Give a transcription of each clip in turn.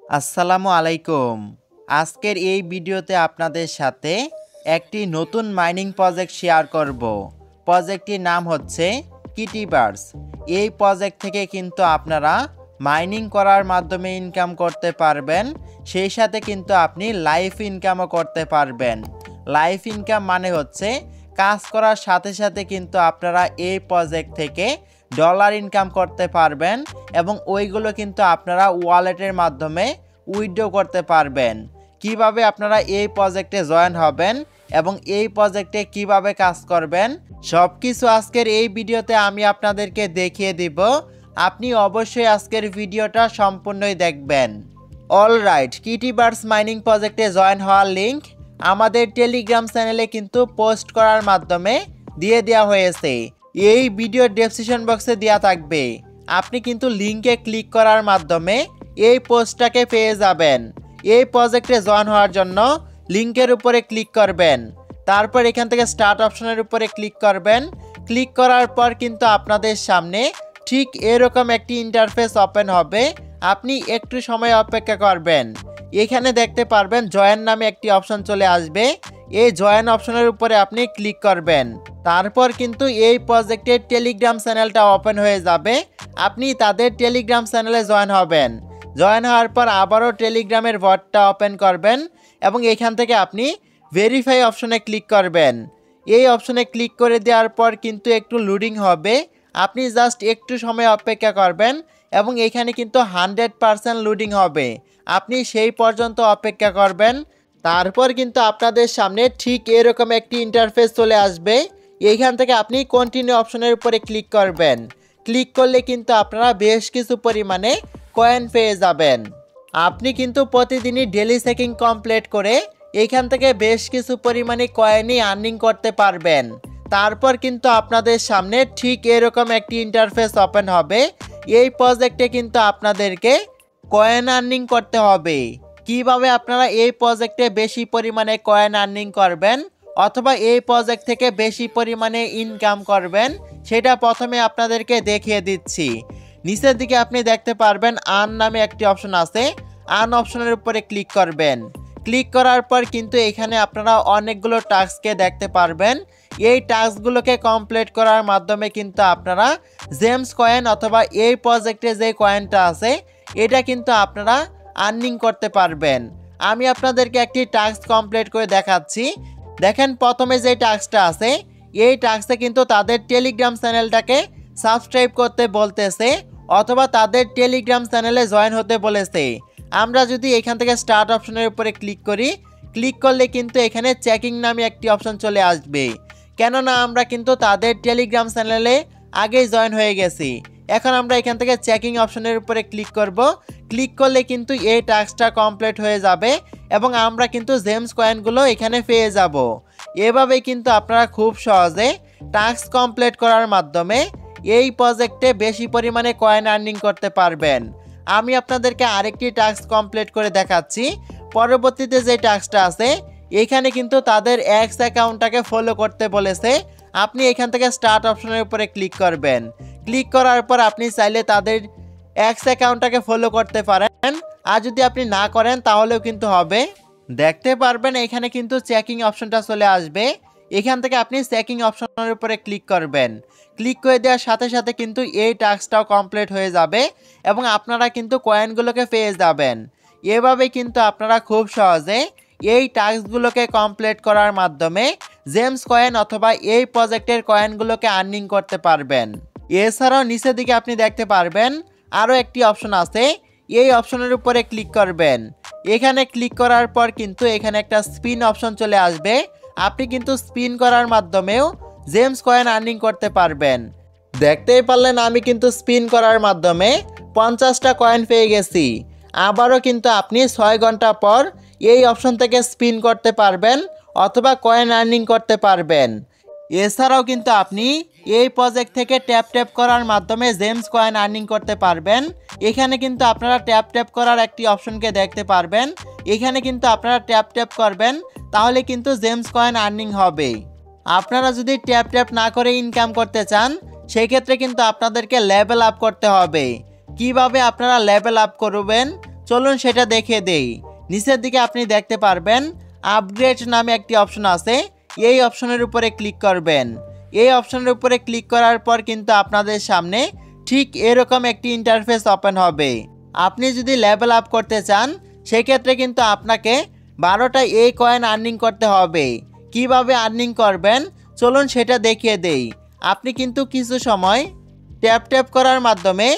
আসসালামু আলাইকুম। আজকের এই ভিডিওতে আপনাদের সাথে একটি নতুন মাইনিং প্রজেক্ট শেয়ার করব। প্রজেক্টটির নাম হচ্ছে কিটিভার্স। এই প্রজেক্ট থেকে কিন্তু আপনারা মাইনিং করার মাধ্যমে ইনকাম করতে পারবেন, সেই সাথে কিন্তু আপনি লাইভ ইনকামও করতে পারবেন। লাইভ ইনকাম মানে হচ্ছে কাজ করার সাথে সাথে কিন্তু আপনারা এই প্রজেক্ট থেকে ডলার ইনকাম করতে পারবেন এবং ওইগুলো কিন্তু আপনারা ওয়ালেটের মাধ্যমে উইথড্র করতে পারবেন। কিভাবে আপনারা এই প্রজেক্টে জয়েন হবেন এবং এই প্রজেক্টে কিভাবে কাজ করবেন সব কিছু আজকের এই ভিডিওতে আমি আপনাদেরকে দেখিয়ে দিব। আপনি অবশ্যই আজকের ভিডিওটা সম্পূর্ণই দেখবেন। অলরাইট, কিটিভার্স মাইনিং প্রজেক্টে জয়েন হওয়ার লিঙ্ক আমাদের টেলিগ্রাম চ্যানেলে কিন্তু পোস্ট করার মাধ্যমে দিয়ে দেওয়া হয়েছে। এই ভিডিওর ডেসক্রিপশন বক্সে দেওয়া থাকবে। আপনি কিন্তু লিঙ্কে ক্লিক করার মাধ্যমে এই পোস্টটাকে পেয়ে যাবেন। এই প্রজেক্টে জয়েন হওয়ার জন্য লিঙ্কের উপরে ক্লিক করবেন, তারপর এখান থেকে স্টার্ট অপশনের উপরে ক্লিক করবেন। ক্লিক করার পর কিন্তু আপনাদের সামনে ঠিক এরকম একটি ইন্টারফেস ওপেন হবে। আপনি একটু সময় অপেক্ষা করবেন। এখানে দেখতে পারবেন জয়েন নামে একটি অপশন চলে আসবে। এই জয়েন অপশনের উপরে আপনি ক্লিক করবেন, তারপর কিন্তু এই প্রজেক্টের টেলিগ্রাম চ্যানেলটা ওপেন হয়ে যাবে। আপনি তাদের টেলিগ্রাম চ্যানেলে জয়েন হবেন। জয়েন হওয়ার পর আবারও টেলিগ্রামের বটটা ওপেন করবেন এবং এখান থেকে আপনি ভেরিফাই অপশনে ক্লিক করবেন। এই অপশনে ক্লিক করে দেওয়ার পর কিন্তু একটু লোডিং হবে। আপনি জাস্ট একটু সময় অপেক্ষা করবেন এবং এখানে কিন্তু 100% লোডিং হবে। আপনি সেই পর্যন্ত অপেক্ষা করবেন। তারপর কিন্তু আপনাদের সামনে ঠিক এরকম একটি ইন্টারফেস চলে আসবে। এইখান থেকে আপনি কন্টিনিউ অপশনের উপরে ক্লিক করবেন। ক্লিক করলে কিন্তু আপনারা বেশ কিছু পরিমাণে কয়েন পেয়ে যাবেন। আপনি কিন্তু প্রতিদিনই ডেলি চেকিং কমপ্লিট করে এইখান থেকে বেশ কিছু পরিমাণে কয়েনই আর্নিং করতে পারবেন। তারপর কিন্তু আপনাদের সামনে ঠিক এরকম একটি ইন্টারফেস ওপেন হবে। এই প্রজেক্টে কিন্তু আপনাদেরকে কয়েন আর্নিং করতে হবে। কিভাবে আপনারা এই প্রজেক্টে বেশি পরিমাণে কয়েন আর্নিং করবেন অথবা এই প্রজেক্ট থেকে বেশি পরিমাণে ইনকাম করবেন সেটা প্রথমে আপনাদেরকে দেখিয়ে দিচ্ছি। নিচের দিকে আপনি দেখতে পারবেন আর্ন নামে একটি অপশন আছে। আর্ন অপশনের উপরে ক্লিক করবেন। ক্লিক করার পর কিন্তু এখানে আপনারা অনেকগুলো টাস্ককে দেখতে পারবেন। এই টাস্কগুলোকে কমপ্লিট করার মাধ্যমে কিন্তু আপনারা জেমস কয়েন অথবা এই প্রজেক্টে যে কয়েনটা আছে এটা কিন্তু আপনারা আর্নিং করতে পারবেন। আমি আপনাদেরকে একটি টাস্ক কমপ্লিট করে দেখাচ্ছি। দেখেন, প্রথমে যে টাস্কটা আছে এই টাস্কে কিন্তু তাদের টেলিগ্রাম চ্যানেলটাকে সাবস্ক্রাইব করতে বলতেছে অথবা তাদের টেলিগ্রাম চ্যানেলে জয়েন হতে বলেছে। আমরা যদি এখান থেকে স্টার্ট অপশনের উপরে ক্লিক করি, ক্লিক করলে কিন্তু এখানে চেকিং নামে একটি অপশন চলে আসবে। কেননা আমরা কিন্তু তাদের টেলিগ্রাম চ্যানেলে আগেই জয়েন হয়ে গেছি। এখন আমরা এখান থেকে চেকিং অপশনের উপরে ক্লিক করব। ক্লিক করলে কিন্তু এই টাস্কটা কমপ্লিট হয়ে যাবে এবং আমরা কিন্তু জেমস কয়েনগুলো এখানে পেয়ে যাব। এভাবেই কিন্তু আপনারা খুব সহজে টাস্ক কমপ্লিট করার মাধ্যমে এই প্রজেক্টে বেশি পরিমাণে কয়েন আর্নিং করতে পারবেন। আমি আপনাদেরকে আরেকটি টাস্ক কমপ্লিট করে দেখাচ্ছি। পরবর্তীতে যে টাস্কটা আছে এখানে কিন্তু তাদের এক্স অ্যাকাউন্টটাকে ফলো করতে বলেছে। আপনি এখান থেকে স্টার্ট অপশনের উপরে ক্লিক করবেন। ক্লিক করার পর আপনি চাইলে তাদের এক্স অ্যাকাউন্টটাকে ফলো করতে পারেন, আর যদি আপনি না করেন তাহলেও কিন্তু হবে। দেখতে পারবেন এখানে কিন্তু চেকিং অপশনটা চলে আসবে। এখান থেকে আপনি চেকিং অপশনের উপরে ক্লিক করবেন। ক্লিক করে দেওয়ার সাথে সাথে কিন্তু এই টাস্কটাও কমপ্লিট হয়ে যাবে এবং আপনারা কিন্তু কয়েনগুলোকে পেয়ে যাবেন। এভাবে কিন্তু আপনারা খুব সহজে এই টাস্কগুলোকে কমপ্লিট করার মাধ্যমে জেমস কয়েন অথবা এই প্রজেক্টের কয়েনগুলোকে আর্নিং করতে পারবেন। এছাড়াও নিচের দিকে আপনি দেখতে পারবেন আরও একটি অপশন আছে। এই অপশনের উপরে ক্লিক করবেন। এখানে ক্লিক করার পর কিন্তু এখানে একটা স্পিন অপশন চলে আসবে। আপনি কিন্তু স্পিন করার মাধ্যমেও জেমস কয়েন আর্নিং করতে পারবেন। দেখতেই পারলেন আমি কিন্তু স্পিন করার মাধ্যমে 50টা কয়েন পেয়ে গেছি। আবারও কিন্তু আপনি 6 ঘন্টা পর এই অপশন থেকে স্পিন করতে পারবেন অথবা কয়েন আর্নিং করতে পারবেন। এছাড়াও কিন্তু আপনি এই প্রজেক্ট থেকে ট্যাপ ট্যাপ করার মাধ্যমে জেমস কয়েন আর্নিং করতে পারবেন। এখানে কিন্তু আপনারা ট্যাপ ট্যাপ করার একটি অপশনকে দেখতে পারবেন। এখানে কিন্তু আপনারা ট্যাপ ট্যাপ করবেন, তাহলে কিন্তু জেমস কয়েন আর্নিং হবে। আপনারা যদি ট্যাপ ট্যাপ না করে ইনকাম করতে চান সেই ক্ষেত্রে কিন্তু আপনাদেরকে লেভেল আপ করতে হবে। কিভাবে আপনারা লেভেল আপ করবেন চলুন সেটা দেখিয়ে দেই। নিচের দিকে আপনি দেখতে পারবেন আপগ্রেড নামে একটি অপশন আছে, এই অপশনের উপরে ক্লিক করবেন। এই অপশনের উপরে ক্লিক করার পর কিন্তু আপনাদের সামনে ঠিক এরকম একটি ইন্টারফেস ওপেন হবে। আপনি যদি লেভেল আপ করতে চান সেক্ষেত্রে কিন্তু আপনাকে 12টা এই কয়েন আর্নিং করতে হবে। কিভাবে আর্নিং করবেন চলুন সেটা দেখিয়ে দেই। আপনি কিন্তু কিছু সময় ট্যাপ করার মাধ্যমে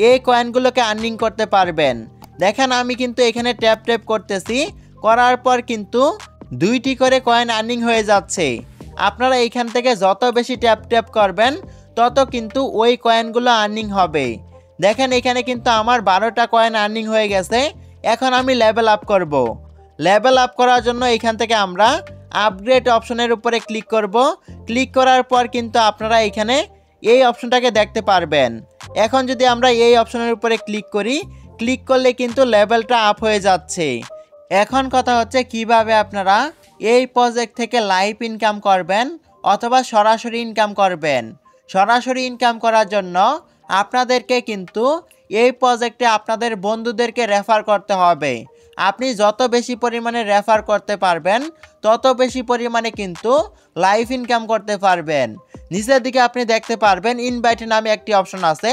এই কয়েনগুলোকে আর্নিং করতে পারবেন। দেখেন আমি কিন্তু এখানে ট্যাপ করতেছি, করার পর কিন্তু 2টি করে কয়েন আর্নিং হয়ে যাচ্ছে। আপনারা এইখান থেকে যত বেশি ট্যাপ করবেন তত কিন্তু ওই কয়েনগুলো আর্নিং হবে। দেখেন এখানে কিন্তু আমার 12টা কয়েন আর্নিং হয়ে গেছে। এখন আমি লেভেল আপ করব। লেভেল আপ করার জন্য এখান থেকে আমরা আপগ্রেড অপশনের উপরে ক্লিক করব। ক্লিক করার পর কিন্তু আপনারা এখানে এই অপশনটাকে দেখতে পারবেন। এখন যদি আমরা এই অপশনের উপরে ক্লিক করি, ক্লিক করলে কিন্তু লেভেলটা আপ হয়ে যাচ্ছে। এখন কথা হচ্ছে কিভাবে আপনারা এই প্রজেক্ট থেকে লাইভ ইনকাম করবেন অথবা সরাসরি ইনকাম করবেন। সরাসরি ইনকাম করার জন্য আপনাদেরকে কিন্তু এই প্রজেক্টে আপনাদের বন্ধুদেরকে রেফার করতে হবে। আপনি যত বেশি পরিমাণে রেফার করতে পারবেন তত বেশি পরিমাণে কিন্তু লাইভ ইনকাম করতে পারবেন। নিচের দিকে আপনি দেখতে পারবেন ইনভাইট নামে একটি অপশন আছে,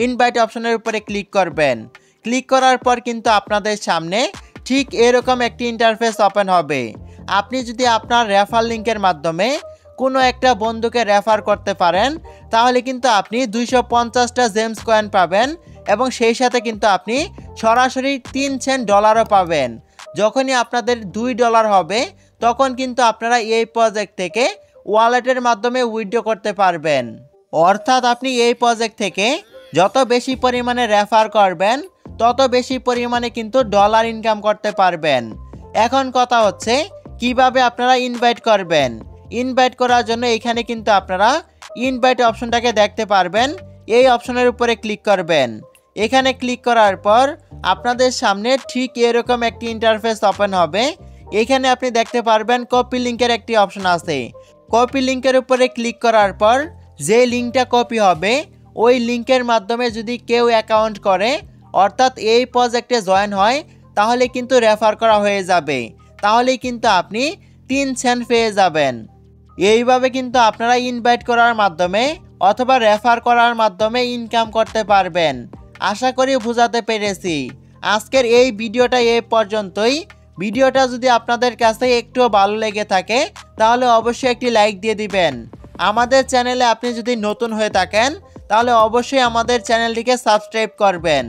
ইনভাইট অপশনের উপরে ক্লিক করবেন। ক্লিক করার পর কিন্তু আপনাদের সামনে ঠিক এরকম একটি ইন্টারফেস ওপেন হবে। আপনি যদি আপনার রেফার লিঙ্কের মাধ্যমে কোনো একটা বন্ধুকে রেফার করতে পারেন তাহলে কিন্তু আপনি 250টা জেমস কয়েন পাবেন এবং সেই সাথে কিন্তু আপনি সরাসরি 3 সেন্ট ডলারও পাবেন। যখনই আপনাদের $2 হবে তখন কিন্তু আপনারা এই প্রজেক্ট থেকে ওয়ালেটের মাধ্যমে উইথড্র করতে পারবেন। অর্থাৎ আপনি এই প্রজেক্ট থেকে যত বেশি পরিমাণে রেফার করবেন তত বেশি পরিমাণে কিন্তু ডলার ইনকাম করতে পারবেন। এখন কথা হচ্ছে কিভাবে আপনারা ইনভাইট করবেন। ইনভাইট করার জন্য এখানে কিন্তু আপনারা ইনভাইট অপশনটাকে দেখতে পারবেন। এই অপশনের উপরে ক্লিক করবেন। এখানে ক্লিক করার পর আপনাদের সামনে ঠিক এরকম একটি ইন্টারফেস ওপেন হবে। এখানে আপনি দেখতে পারবেন কপি লিঙ্কের একটি অপশন আছে। কপি লিঙ্কের উপরে ক্লিক করার পর যে লিঙ্কটা কপি হবে ওই লিঙ্কের মাধ্যমে যদি কেউ অ্যাকাউন্ট করে অর্থাৎ এই প্রজেক্টে জয়েন হয় তাহলে কিন্তু রেফার করা হয়ে যাবে। তাহলেই কিন্তু আপনি 3 সেন্ট পেয়ে যাবেন। এইভাবে কিন্তু আপনারা ইনভাইট করার মাধ্যমে অথবা রেফার করার মাধ্যমে ইনকাম করতে পারবেন। আশা করি বোঝাতে পেরেছি। আজকের এই ভিডিওটা এই পর্যন্তই। ভিডিওটা যদি আপনাদের কাছে একটু ভালো লেগে থাকে তাহলে অবশ্যই একটি লাইক দিয়ে দিবেন। আমাদের চ্যানেলে আপনি যদি নতুন হয়ে থাকেন তাহলে অবশ্যই আমাদের চ্যানেলটিকে সাবস্ক্রাইব করবেন।